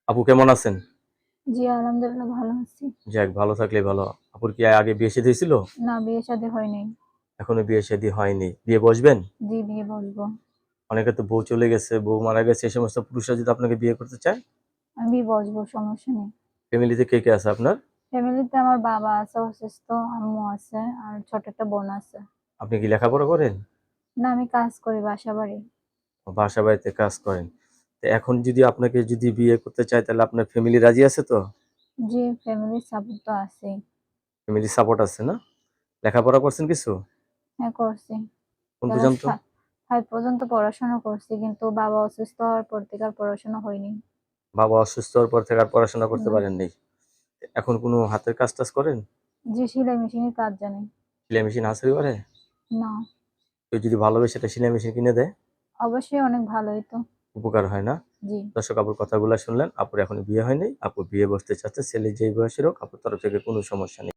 আপু কেমন আছেন? জি, আলহামদুলিল্লাহ ভালো আছি। যাক ভালো থাকলেই ভালো। আপুর কি আগে বিয়ে শাদী হয়েছিল? না, বিয়ে-শাদী হয় নাই। এখনো বিয়ে শাদী হয়নি। বিয়ে বসবেন? জি, বিয়ে বসবো। অনেকে তো বউ চলে গেছে, বউ মারা গেছে, এই সমস্ত পুরুষরা যদি আপনাকে বিয়ে করতে চায়? আমি বসবো, সমস্যা নেই। ফ্যামিলিতে কে কে আছে আপনার? ফ্যামিলিতে আমার বাবা আছে অসুস্থ, আম্মু আছে আর ছোট একটা বোন আছে। আপনি কি লেখাপড়া করেন? না, আমি কাজ করি বাসা বাড়ি। বাসা বাড়িতে কাজ করেন। তো এখন যদি আপনাকে যদি বিয়ে করতে চায় তাহলে আপনার ফ্যামিলি রাজি আছে তো? জি, ফ্যামিলির সাপোর্ট তো আছেই। ফ্যামিলি সাপোর্ট আছে না? লেখাপড়া করছেন কিছু? হ্যাঁ, করছি। কোন ক্লাস পর্যন্ত? 5 পর্যন্ত পড়াশোনা করছি, কিন্তু বাবা অসুস্থ হওয়ার পর থেকে আর পড়াশোনা হয়নি। বাবা অসুস্থ হওয়ার পর থেকে আর পড়াশোনা করতে না। পারেননি। এখন কোনো হাতের কাজ টাজ করেন? জি, সেলাই মেশিনের কাজ জানি। সেলাই মেশিন হাতের করে? না। কেউ যদি ভালোবেসে একটা সেলাই মেশিন কিনে দেয়, অবশ্যই অনেক ভালোই তো। উপকার হয় না? জি। দর্শক আপুর কথাগুলো শুনলেন। আপুর এখনো বিয়ে হয়নি। আপু বিয়ে বসতে চাচ্ছে। ছেলে যেই বয়সের হোক, আপুর তরফ থেকে কোনো সমস্যা নেই।